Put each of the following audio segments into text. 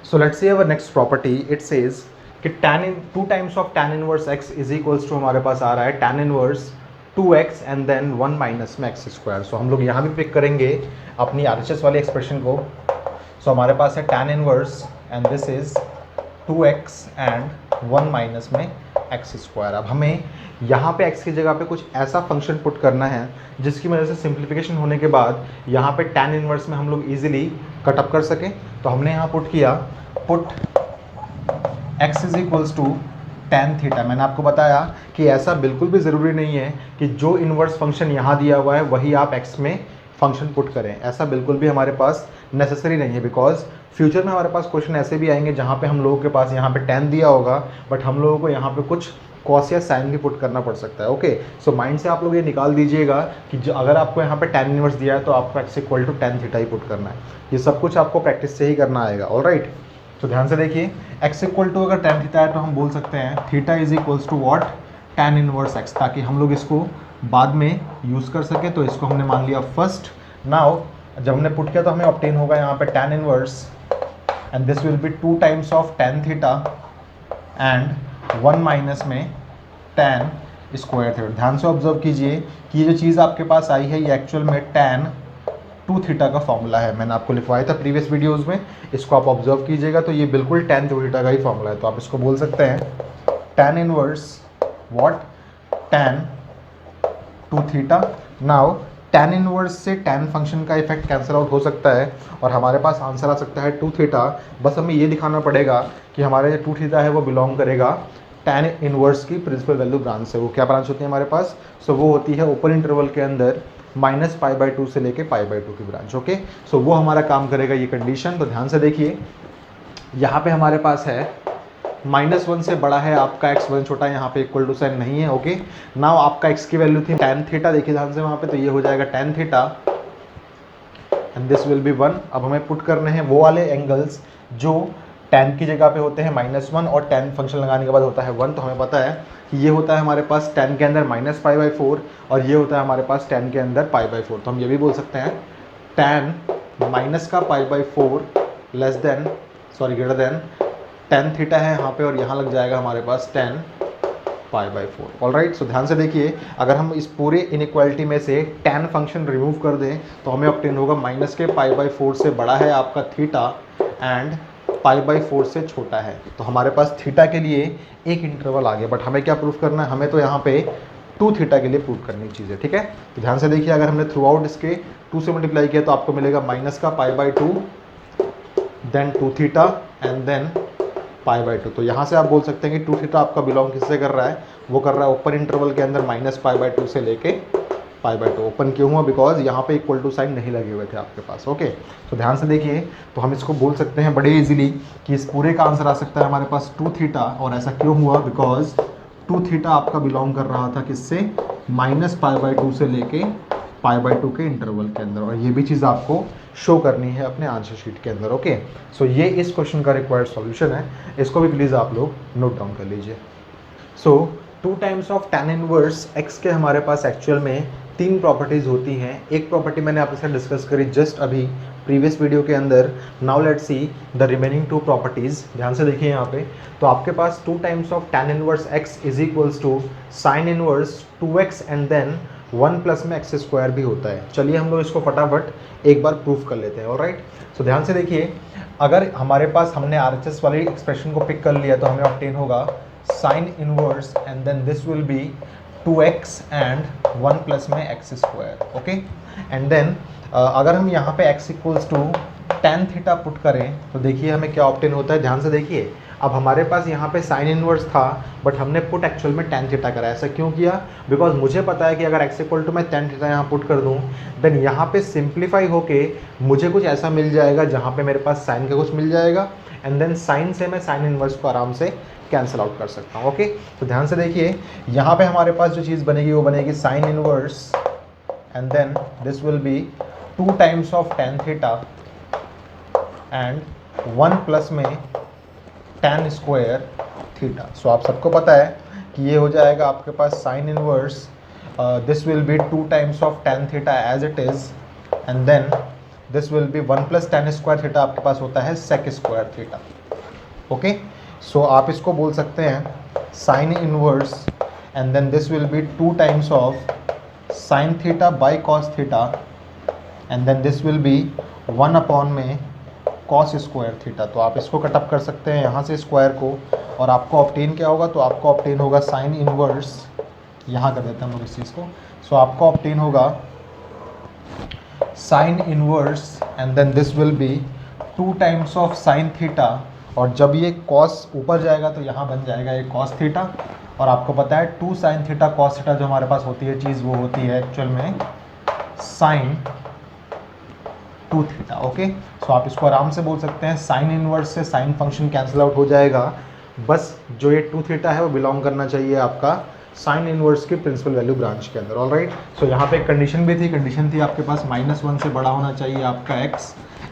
So let's see our next property. It says कि tan in 2 times of tan inverse x is equals to हमारे पास आ रहा है tan inverse 2x and then 1 minus में x square. So हम लोग यहाँ भी पिक करेंगे अपनी RHS वाली एक्सप्रेशन को. So हमारे पास है tan inverse and this is 2x and 1 minus में x square. अब हमें यहाँ पे x की जगह पे कुछ ऐसा फंक्शन पुट करना है जिसकी वजह से सिंप्लीफिकेशन होने के बाद यहाँ पे tan इनवर्स में हम लोग इजीली कट अप कर सकें. तो हमने यहाँ पुट किया put x is equals to tan theta. मैंने आपको बताया कि ऐसा बिल्कुल भी ज़रूरी नहीं है कि जो इन्वर्स फंक्शन यहाँ दिया हुआ है वही आप x में फंक्शन पुट करें. ऐसा बिल्कुल भी हमारे पास नेसेसरी नहीं है, बिकॉज फ्यूचर में हमारे पास क्वेश्चन ऐसे भी आएंगे जहाँ पे हम लोगों के पास यहाँ पे tan दिया होगा बट हम लोगों को यहाँ पे कुछ कॉस या साइन भी पुट करना पड़ सकता है. ओके, सो माइंड से आप लोग ये निकाल दीजिएगा कि जो अगर आपको यहाँ पे tan इनवर्स दिया है तो आपको x equal to tan theta ही पुट करना है. ये सब कुछ आपको प्रैक्टिस से ही करना आएगा. ऑलराइट, तो ध्यान से देखिए x इक्वल टू अगर tan थीटा है तो हम बोल सकते हैं theta is equals to what tan inverse x, ताकि हम लोग इसको बाद में यूज़ कर सके. तो इसको हमने मान लिया फर्स्ट. नाउ जब हमने पुट किया तो हमें ऑब्टेन होगा यहाँ पे tan inverse and this will be 2 times of tan theta and 1 minus में tan स्क्वायर थीटा. ध्यान से ऑब्जर्व कीजिए कि ये जो चीज़ आपके पास आई है ये एक्चुअल में tan 2 थीटा का फॉर्मूला है. मैंने आपको लिखवाया था प्रीवियस वीडियोस में, इसको आप ऑब्जर्व कीजिएगा तो ये बिल्कुल tan 2 थीटा का ही फॉर्मूला है. तो आप इसको बोल सकते हैं tan inverse what tan 2 theta. Now tan inverse से tan फंक्शन का इफेक्ट कैंसिल आउट हो सकता है और हमारे पास आंसर आ सकता है 2 थीटा. बस हमें ये दिखाना पड़ेगा कि हमारे जो 2 थीटा है वो बिलोंग करेगा tan इनवर्स की प्रिंसिपल वैल्यू ब्रांच से. वो क्या ब्रांच होती है हमारे पास? सो वो होती है ओपन इंटरवल के अंदर -π/2 से लेके π/2 की ब्रांच. ओके, सो वो हमारा काम करेगा ये कंडीशन. तो ध्यान से देखिए यहाँ पे हमारे पास है -1 से बड़ा है आपका x, 1 छोटा है, यहाँ पे इक्वल टू साइन नहीं है. ओके, नाउ आपका x की वैल्यू थी tan थीटा. देखिए ध्यान से वहाँ पे, तो ये हो जाएगा tan theta and this will be 1. अब हमें पुट करने हैं वो वाले एंगल्स जो tan की जगह पे होते हैं -1 और tan फंक्शन लगाने के बाद होता है 1. तो हमें पता है कि ये होता है हमारे पास tan के अंदर -π/4 और ये होता है हमारे पास tan के अंदर π/4. तो हम ये भी बोल सकते हैं tan माइनस का π/4 less than greater than tan theta है यहाँ पे और यहाँ लग जाएगा हमारे पास tan π/4. ऑलराइट, सो ध्यान से देखिए अगर हम इस पूरे इनइक्वालिटी में से tan फंक्शन रिमूव कर दें तो हमें ऑब्टेन होगा माइनस के π/4 से बड़ा है आपका थीटा एंड π/4 से छोटा है. तो हमारे पास थीटा के लिए एक इंटरवल आ गया. बट हमें क्या प्रूफ करना है? हमें तो यहाँ पे 2 थीटा के लिए प्रूफ करनी चीज़ है. ठीक है, तो ध्यान से देखिए अगर हमने थ्रू आउट इसके 2 से मल्टीप्लाई किया तो आपको मिलेगा माइनस का π/2 देन 2 थीटा एंड देन π/2. तो यहाँ से आप बोल सकते हैं कि 2 थीटा आपका बिलोंग किससे कर रहा है? वो कर रहा है ओपन इंटरवल के अंदर -π/2 से लेके π/2. ओपन क्यों हुआ? बिकॉज यहाँ पे इक्वल टू साइन नहीं लगे हुए थे आपके पास. ओके, तो ध्यान से देखिए तो हम इसको बोल सकते हैं बड़े इजीली कि इस पूरे का आंसर आ सकता है हमारे पास 2 थीटा. और ऐसा क्यों हुआ? बिकॉज 2 थीटा आपका बिलोंग कर रहा था किससे? -π/2 से लेके π/2 के इंटरवल के अंदर. और ये भी चीज़ आपको शो करनी है अपने आंसर शीट के अंदर. ओके, सो ये इस क्वेश्चन का रिक्वायर्ड सॉल्यूशन है. इसको भी प्लीज़ आप लोग नोट डाउन कर लीजिए. सो 2 times of tan inverse x के हमारे पास एक्चुअल में 3 प्रॉपर्टीज़ होती हैं. एक प्रॉपर्टी मैंने आपके साथ डिस्कस करी जस्ट अभी प्रीवियस वीडियो के अंदर. Now let's see the remaining 2 properties. ध्यान से देखिए यहाँ पे, तो आपके पास 2 times of tan inverse x is equals to sine inverse 2x and then 1 plus में x स्क्वायर भी होता है. चलिए हम लोग इसको फटाफट एक बार प्रूफ कर लेते हैं. ऑलराइट, सो ध्यान से देखिए अगर हमारे पास हमने RHS वाली एक्सप्रेशन को पिक कर लिया तो हमें ऑब्टेन होगा sine inverse and then this will be 2x and 1 plus में x square. Okay, and then अगर हम यहाँ पे x equals to tan theta put करें तो देखिए हमें क्या ऑब्टेन होता है. ध्यान से देखिए अब हमारे पास यहाँ पे साइन इनवर्स था बट हमने पुट एक्चुअल में tan थीटा करा. ऐसा क्यों किया? बिकॉज मुझे पता है कि अगर x इक्वल टू मैं tan थीटा यहाँ पुट कर दूँ देन यहाँ पे सिंप्लीफाई होके मुझे कुछ ऐसा मिल जाएगा जहाँ पे मेरे पास साइन का कुछ मिल जाएगा एंड देन साइन से मैं साइन इनवर्स को आराम से कैंसिल आउट कर सकता हूँ. ओके, तो ध्यान से देखिए यहाँ पे हमारे पास जो चीज़ बनेगी वो बनेगी sine inverse and then this will be 2 times of tan theta and 1 plus में tan स्क्वायर थीटा. सो आप सबको पता है कि ये हो जाएगा आपके पास sine inverse this will be 2 times of tan theta as it is and then this will be 1 plus tan square theta आपके पास होता है sec square theta. Okay, so आप इसको बोल सकते हैं sine inverse and then this will be 2 times of sine theta by cos theta and then this will be 1 upon में कॉस स्क्वायर थीटा। तो आप इसको कटअप कर सकते हैं यहाँ से स्क्वायर को, और आपको ऑब्टेन क्या होगा, तो आपको ऑब्टेन होगा साइन इनवर्स, यहाँ कर देते हैं हम लोग इस चीज़ को। सो आपको ऑब्टेन होगा sine inverse and then this will be 2 times of sine theta, और जब ये कॉस ऊपर जाएगा तो यहाँ बन जाएगा ये कॉस थीटा, और आपको पता है 2 साइन थीटा कॉस थीटा जो हमारे पास होती है चीज़, वो होती है एक्चुअल में साइन 2 थीटा। ओके, सो आप इसको आराम से बोल सकते हैं साइन इनवर्स से साइन फंक्शन कैंसिल आउट हो जाएगा, बस जो ये 2 थीटा है वो बिलोंग करना चाहिए आपका साइन इनवर्स के प्रिंसिपल वैल्यू ब्रांच के अंदर। ऑलराइट, सो यहाँ पे एक कंडीशन भी थी, कंडीशन थी आपके पास -1 से बड़ा होना चाहिए आपका x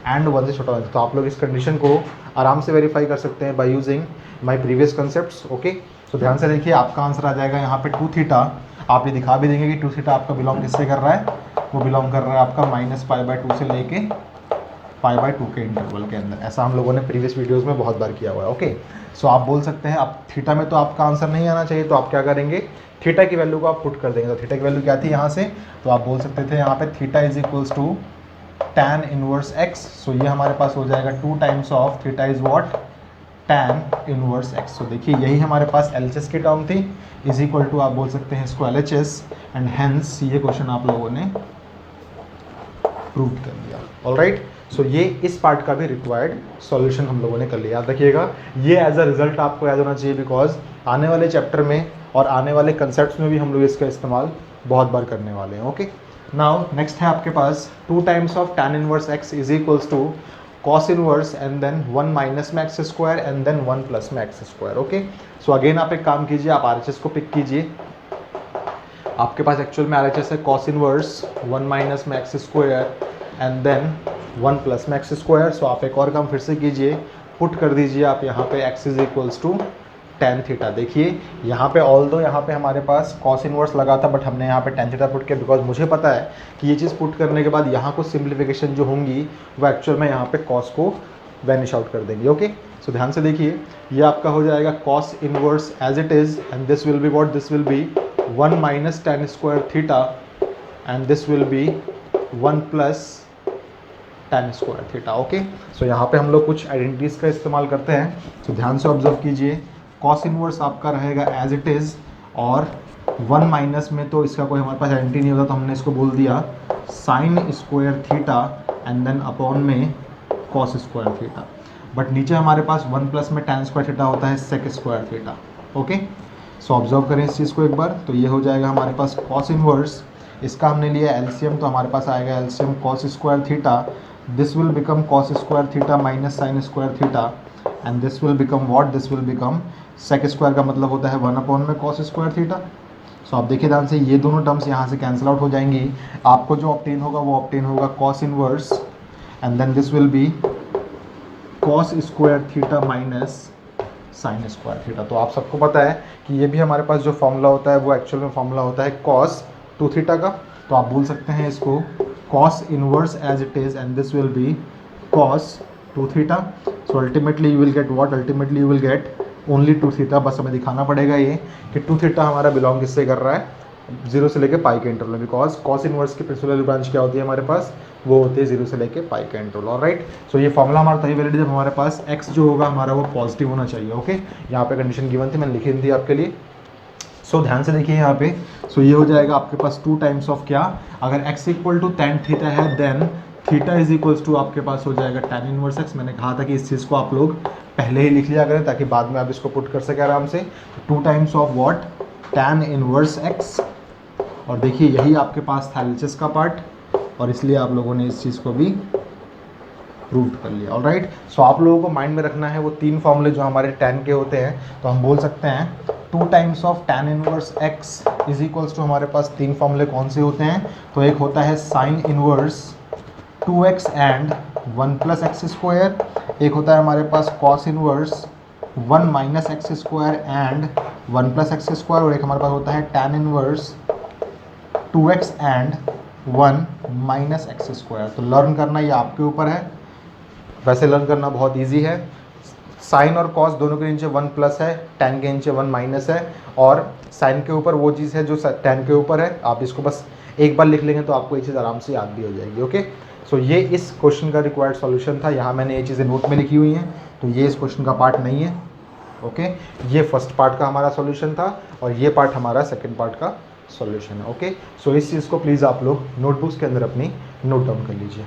एंड 1 से छोटा होना चाहिए। तो आप लोग इस कंडीशन को आराम से वेरीफाई कर सकते हैं by using my previous concepts. Okay, so ध्यान से देखिए, आपका आंसर आ जाएगा यहाँ पे 2 थीटा। आप ये दिखा भी देंगे कि 2 थीटा आपका बिलोंग किससे कर रहा है, वो बिलोंग कर रहा है आपका -π/2 से लेके π/2 के इंटरवल के अंदर। ऐसा हम लोगों ने प्रीवियस वीडियोस में बहुत बार किया हुआ है। ओके, सो आप बोल सकते हैं, आप थीटा में तो आपका आंसर नहीं आना चाहिए, तो आप क्या करेंगे, थीटा की वैल्यू को आप पुट कर देंगे। तो थीटा की वैल्यू क्या थी यहाँ से, तो आप बोल सकते थे यहाँ पे theta is equals to tan inverse x। So ये हमारे पास हो जाएगा 2 times of theta is what, tan inverse x। So देखिए यही हमारे पास LHS की टर्म थी, इज इक्वल टू आप बोल सकते हैं इसको LHS, एंड हेंस ये क्वेश्चन आप लोगों ने प्रूव कर दिया। ऑलराइट, सो ये इस पार्ट का भी रिक्वायर्ड सॉल्यूशन हम लोगों ने कर लिया। याद रखिएगा, ये एज अ रिजल्ट आपको याद होना चाहिए, बिकॉज आने वाले चैप्टर में और आने वाले कंसेप्ट्स में भी हम लोग इसका इस्तेमाल बहुत बार करने वाले हैं। ओके, नाउ नेक्स्ट है आपके पास 2 times of tan inverse x is equals to cos inverse and then 1 minus में x square and then 1 plus में x square. Okay, so again आप एक काम कीजिए, आप RHS को पिक कीजिए। आपके पास एक्चुअल में RHS है cos इनवर्स 1 माइनस में x square and then 1 plus में x स्क्वायर। सो आप एक और काम फिर से कीजिए, पुट कर दीजिए आप यहाँ पे x is equals to tan theta. देखिए यहाँ पे ऑल्दो यहाँ पे हमारे पास cos इनवर्स लगा था, बट हमने यहाँ पे tan थीटा पुट किया, बिकॉज मुझे पता है कि ये चीज़ पुट करने के बाद यहाँ कुछ सिंप्लीफिकेशन जो होंगी वो एक्चुअल में यहाँ पे cos को वैनिश आउट कर देंगे। ओके, सो ध्यान से देखिए, ये आपका हो जाएगा cos inverse as it is and this will be what, this will be 1 minus tan square theta and this will be 1 plus tan square theta. Okay, so यहाँ पे हम लोग कुछ आइडेंटिटीज़ का इस्तेमाल करते हैं। सो ध्यान से ऑब्जर्व कीजिए, cos इनवर्स आपका रहेगा एज इट इज़, और 1 माइनस में तो इसका कोई हमारे पास आइडेंटिटी नहीं होता, तो हमने इसको बोल दिया sine square theta and then upon में cos स्क्वायर थीटा। बट नीचे हमारे पास 1 प्लस में tan स्क्वायर थीटा होता है sec square theta. Okay, so observe करें इस चीज़ को एक बार, तो ये हो जाएगा हमारे पास cos इनवर्स, इसका हमने लिया एलसीएम, तो हमारे पास आएगा LCM cos square theta, this will become cos square theta minus sine square theta and this will become what, this will become sec square का मतलब होता है 1 अपॉन में cos स्क्वायर थीटा। सो आप देखिए ध्यान से, ये दोनों टर्म्स यहाँ से कैंसिल आउट हो जाएंगी, आपको जो ऑब्टेन होगा वो ऑब्टेन होगा cos inverse and then this will be cos square theta minus sine square theta. तो आप सबको पता है कि ये भी हमारे पास जो फॉर्मूला होता है वो एक्चुअल में फॉर्मूला होता है cos 2 थीटा का। तो आप बोल सकते हैं इसको cos inverse as it is and this will be cos 2 theta. So ultimately you will get what, ultimately you will get only 2 theta. बस हमें दिखाना पड़ेगा ये कि 2 थीटा हमारा बिलोंग किससे कर रहा है, 0 से लेके पाई के इंटरवल में, बिकॉज cos इनवर्स की प्रिंसिपल ब्रांच क्या होती है हमारे पास, वो होती है 0 से लेके पाई का इंटरवल। ऑलराइट, सो ये फॉर्मूला हमारा तभी वैलिड जब हमारे पास x जो होगा हमारा वो पॉजिटिव होना चाहिए। ओके, यहाँ पे कंडीशन गिवन थी, मैंने लिखी थी आपके लिए। सो ध्यान से देखिए यहाँ पे, सो ये हो जाएगा आपके पास 2 टाइम्स ऑफ क्या, अगर x equal to tan theta है then theta is equals to आपके पास हो जाएगा tan इनवर्स x। मैंने कहा था कि इस चीज़ को आप लोग पहले ही लिख लिया करें ताकि बाद में आप इसको पुट कर सकें आराम से। 2 times of what, tan inverse x, और देखिए यही आपके पास था LHS का पार्ट, और इसलिए आप लोगों ने इस चीज़ को भी प्रूव कर लिया। ऑलराइट, सो आप लोगों को माइंड में रखना है वो 3 फॉर्मूले जो हमारे tan के होते हैं। तो हम बोल सकते हैं 2 times of tan inverse x is equals to हमारे पास 3 फॉर्मूले कौन से होते हैं, तो एक होता है sign inverse 2x and 1 plus x square, एक होता है हमारे पास cos inverse 1 minus x square and 1 plus x square, और एक हमारे पास होता है tan inverse 2x and 1 minus x square. तो लर्न करना ये आपके ऊपर है, वैसे लर्न करना बहुत ईजी है। साइन और कॉस दोनों के नीचे 1 प्लस है, tan के नीचे 1 माइनस है, और साइन के ऊपर वो चीज़ है जो tan के ऊपर है। आप इसको बस एक बार लिख लेंगे तो आपको ये चीज़ आराम से याद भी हो जाएगी। ओके, सो ये इस क्वेश्चन का रिक्वायर्ड सॉल्यूशन था। यहाँ मैंने ये चीज़ें नोट में लिखी हुई हैं, तो ये इस क्वेश्चन का पार्ट नहीं है। ओके, ये फर्स्ट पार्ट का हमारा सॉल्यूशन था और ये पार्ट हमारा सेकंड पार्ट का सॉल्यूशन है। ओके, सो इस चीज़ को प्लीज़ आप लोग नोटबुक्स के अंदर अपनी नोट डाउन कर लीजिए।